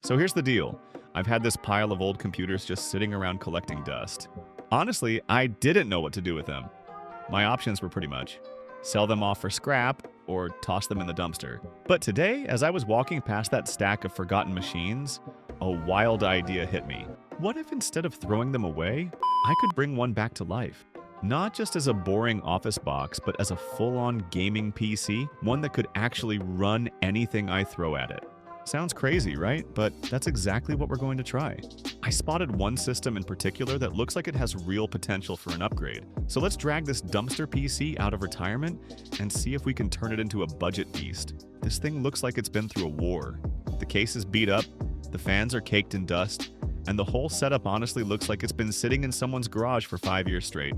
So here's the deal. I've had this pile of old computers just sitting around collecting dust. Honestly, I didn't know what to do with them. My options were pretty much sell them off for scrap or toss them in the dumpster. But today, as I was walking past that stack of forgotten machines, a wild idea hit me. What if instead of throwing them away, I could bring one back to life? Not just as a boring office box, but as a full-on gaming PC, one that could actually run anything I throw at it. Sounds crazy, right? But that's exactly what we're going to try. I spotted one system in particular that looks like it has real potential for an upgrade. So let's drag this dumpster PC out of retirement and see if we can turn it into a budget beast. This thing looks like it's been through a war. The case is beat up, the fans are caked in dust, and the whole setup honestly looks like it's been sitting in someone's garage for 5 years straight.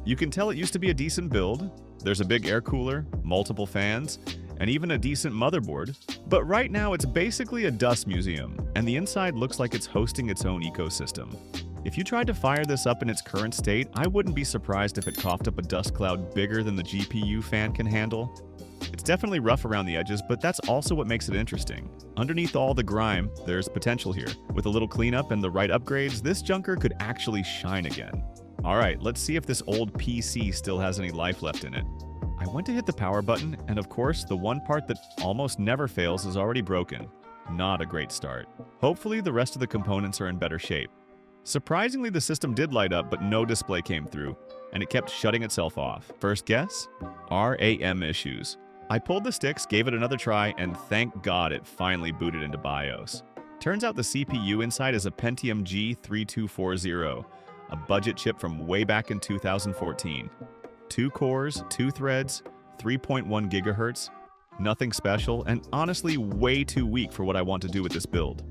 You can tell it used to be a decent build. There's a big air cooler, multiple fans, and even a decent motherboard. But right now it's basically a dust museum, and the inside looks like it's hosting its own ecosystem. If you tried to fire this up in its current state, I wouldn't be surprised if it coughed up a dust cloud bigger than the GPU fan can handle. It's definitely rough around the edges, but that's also what makes it interesting. Underneath all the grime, there's potential here. With a little cleanup and the right upgrades, this junker could actually shine again. Alright, let's see if this old PC still has any life left in it. I went to hit the power button, and of course, the one part that almost never fails is already broken. Not a great start. Hopefully, the rest of the components are in better shape. Surprisingly, the system did light up, but no display came through, and it kept shutting itself off. First guess? RAM issues. I pulled the sticks, gave it another try, and thank God it finally booted into BIOS. Turns out the CPU inside is a Pentium G3240, a budget chip from way back in 2014. 2 cores, 2 threads, 3.1 gigahertz. Nothing special, and honestly way too weak for what I want to do with this build.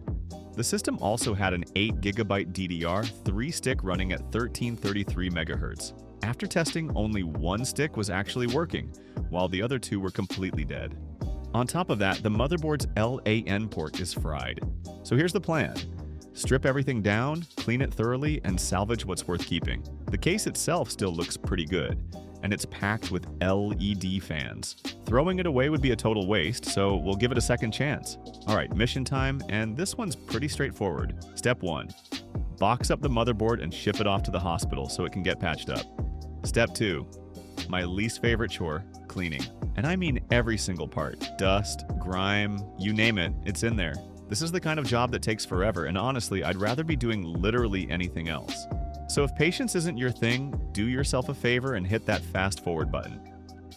The system also had an 8GB DDR 3-stick running at 1333 MHz. After testing, only one stick was actually working, while the other 2 were completely dead. On top of that, the motherboard's LAN port is fried. So here's the plan. Strip everything down, clean it thoroughly, and salvage what's worth keeping. The case itself still looks pretty good, and it's packed with LED fans. Throwing it away would be a total waste, so we'll give it a second chance. Alright, mission time, and this one's pretty straightforward. Step 1. Box up the motherboard and ship it off to the hospital so it can get patched up. Step 2. My least favorite chore, cleaning. And I mean every single part. Dust, grime, you name it, it's in there. This is the kind of job that takes forever, and honestly, I'd rather be doing literally anything else. So if patience isn't your thing, do yourself a favor and hit that fast forward button.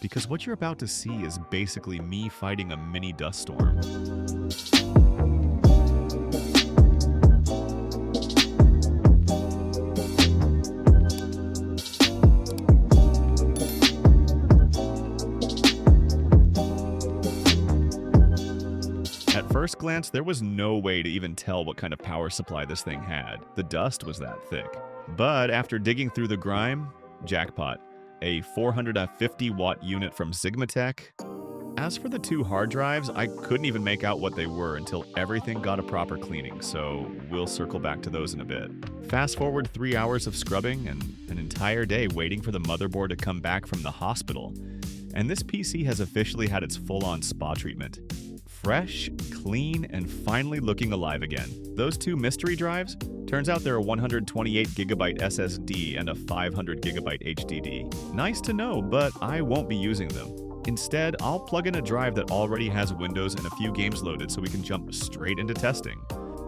Because what you're about to see is basically me fighting a mini dust storm. At first glance, there was no way to even tell what kind of power supply this thing had. The dust was that thick. But after digging through the grime, jackpot. A 450-watt unit from Sigmatech. As for the 2 hard drives, I couldn't even make out what they were until everything got a proper cleaning, so we'll circle back to those in a bit. Fast forward 3 hours of scrubbing and an entire day waiting for the motherboard to come back from the hospital. And this PC has officially had its full-on spa treatment. Fresh, clean, and finally looking alive again. Those 2 mystery drives? Turns out they're a 128GB SSD and a 500GB HDD. Nice to know, but I won't be using them. Instead, I'll plug in a drive that already has Windows and a few games loaded so we can jump straight into testing.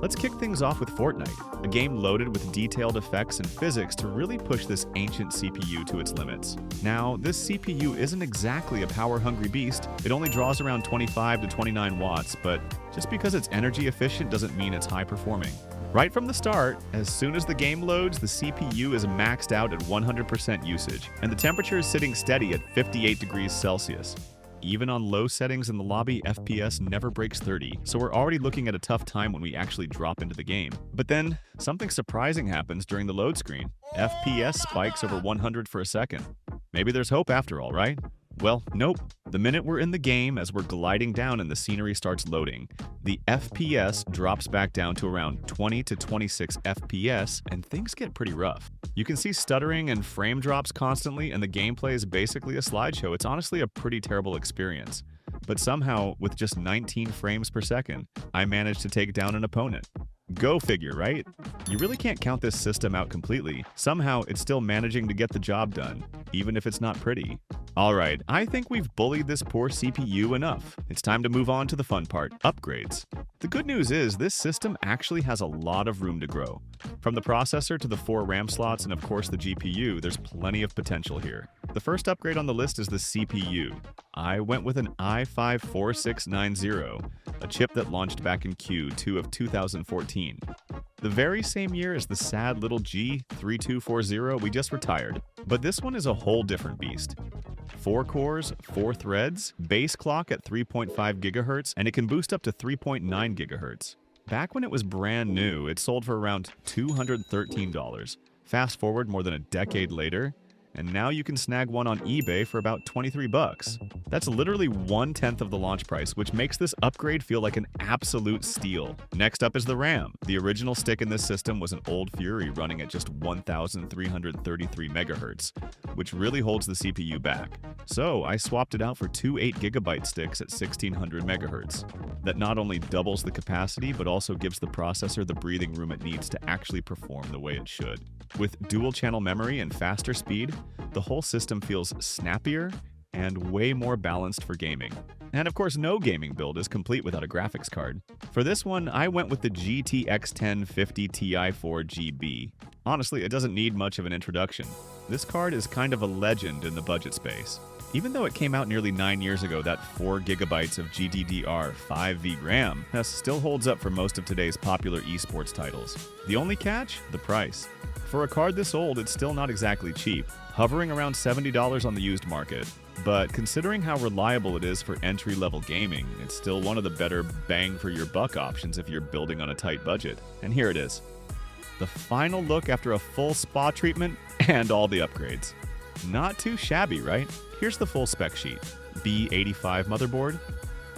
Let's kick things off with Fortnite, a game loaded with detailed effects and physics to really push this ancient CPU to its limits. Now, this CPU isn't exactly a power-hungry beast. It only draws around 25 to 29 watts, but just because it's energy efficient doesn't mean it's high-performing. Right from the start, as soon as the game loads, the CPU is maxed out at 100% usage, and the temperature is sitting steady at 58 degrees Celsius. Even on low settings in the lobby, FPS never breaks 30, so we're already looking at a tough time when we actually drop into the game. But then, something surprising happens during the load screen. FPS spikes over 100 for a second. Maybe there's hope after all, right? Well, nope. The minute we're in the game, as we're gliding down and the scenery starts loading, the FPS drops back down to around 20 to 26 FPS, and things get pretty rough. You can see stuttering and frame drops constantly, and the gameplay is basically a slideshow. It's honestly a pretty terrible experience. But somehow, with just 19 frames per second, I managed to take down an opponent. Go figure, right? You really can't count this system out completely. Somehow, it's still managing to get the job done, even if it's not pretty. Alright, I think we've bullied this poor CPU enough. It's time to move on to the fun part, upgrades. The good news is, this system actually has a lot of room to grow. From the processor to the 4 RAM slots and of course the GPU, there's plenty of potential here. The first upgrade on the list is the CPU. I went with an i5-4690, a chip that launched back in Q2 of 2014. The very same year as the sad little G3240 we just retired. But this one is a whole different beast. 4 cores, 4 threads, base clock at 3.5 GHz, and it can boost up to 3.9 GHz. Back when it was brand new, it sold for around $213. Fast forward more than a decade later, and now you can snag one on eBay for about 23 bucks. That's literally 1/10 of the launch price, which makes this upgrade feel like an absolute steal. Next up is the RAM. The original stick in this system was an old Fury running at just 1,333 MHz, which really holds the CPU back. So I swapped it out for 2 8GB sticks at 1,600 MHz. That not only doubles the capacity, but also gives the processor the breathing room it needs to actually perform the way it should. With dual-channel memory and faster speed, the whole system feels snappier and way more balanced for gaming. And of course, no gaming build is complete without a graphics card. For this one, I went with the GTX 1050 Ti 4GB. Honestly, it doesn't need much of an introduction. This card is kind of a legend in the budget space. Even though it came out nearly 9 years ago, that 4 GB of GDDR5 VRAM still holds up for most of today's popular esports titles. The only catch? The price. For a card this old, it's still not exactly cheap, hovering around $70 on the used market. But considering how reliable it is for entry-level gaming, it's still one of the better bang-for-your-buck options if you're building on a tight budget. And here it is. The final look after a full spa treatment and all the upgrades. Not too shabby, right? Here's the full spec sheet. B85 motherboard,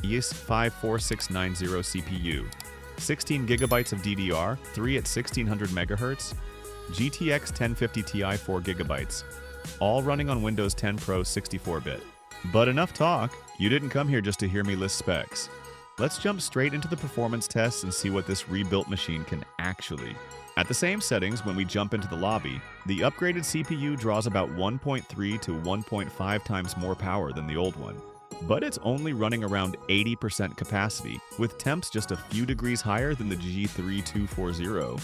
EIS5-4690 CPU, 16 GB of DDR, 3 at 1600 MHz, GTX 1050 Ti 4 GB, all running on Windows 10 Pro 64-bit. But enough talk, you didn't come here just to hear me list specs. Let's jump straight into the performance tests and see what this rebuilt machine can actually. At the same settings, when we jump into the lobby, the upgraded CPU draws about 1.3 to 1.5 times more power than the old one. But it's only running around 80% capacity, with temps just a few degrees higher than the G3240.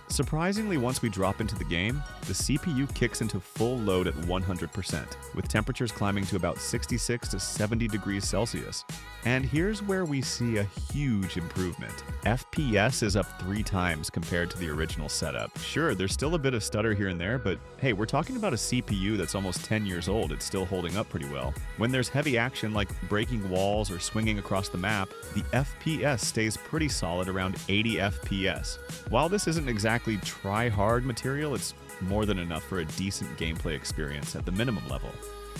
Surprisingly, once we drop into the game, the CPU kicks into full load at 100%, with temperatures climbing to about 66 to 70 degrees Celsius. And here's where we see a huge improvement. FPS is up 3 times compared to the original setup. Sure, there's still a bit of stutter here and there, but hey, we're talking about a CPU that's almost 10 years old. It's still holding up pretty well. When there's heavy action like breaking walls or swinging across the map, the FPS stays pretty solid around 80 FPS. While this isn't exactly try-hard material, it's more than enough for a decent gameplay experience at the minimum level.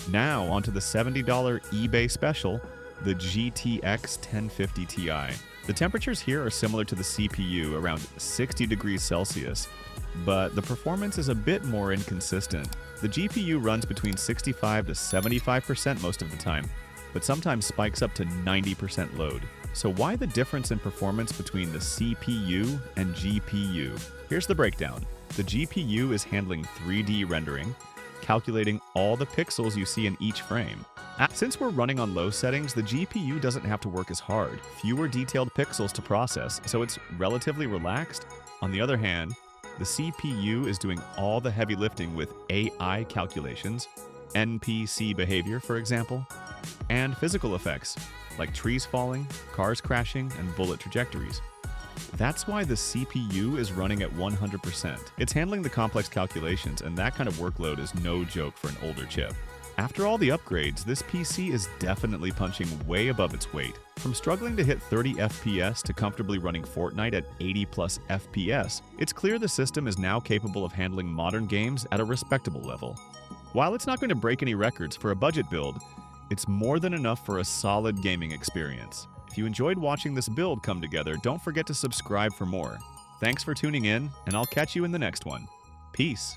Now, onto the $70 eBay special, the GTX 1050 Ti. The temperatures here are similar to the CPU, around 60 degrees Celsius, but the performance is a bit more inconsistent. The GPU runs between 65 to 75% most of the time, but sometimes spikes up to 90% load. So why the difference in performance between the CPU and GPU? Here's the breakdown. The GPU is handling 3D rendering, calculating all the pixels you see in each frame. Since we're running on low settings, the GPU doesn't have to work as hard. Fewer detailed pixels to process, so it's relatively relaxed. On the other hand, the CPU is doing all the heavy lifting with AI calculations, NPC behavior, for example, and physical effects, like trees falling, cars crashing, and bullet trajectories. That's why the CPU is running at 100%. It's handling the complex calculations, and that kind of workload is no joke for an older chip. After all the upgrades, this PC is definitely punching way above its weight. From struggling to hit 30 FPS to comfortably running Fortnite at 80 plus FPS, it's clear the system is now capable of handling modern games at a respectable level. While it's not going to break any records for a budget build, it's more than enough for a solid gaming experience. If you enjoyed watching this build come together, don't forget to subscribe for more. Thanks for tuning in, and I'll catch you in the next one. Peace.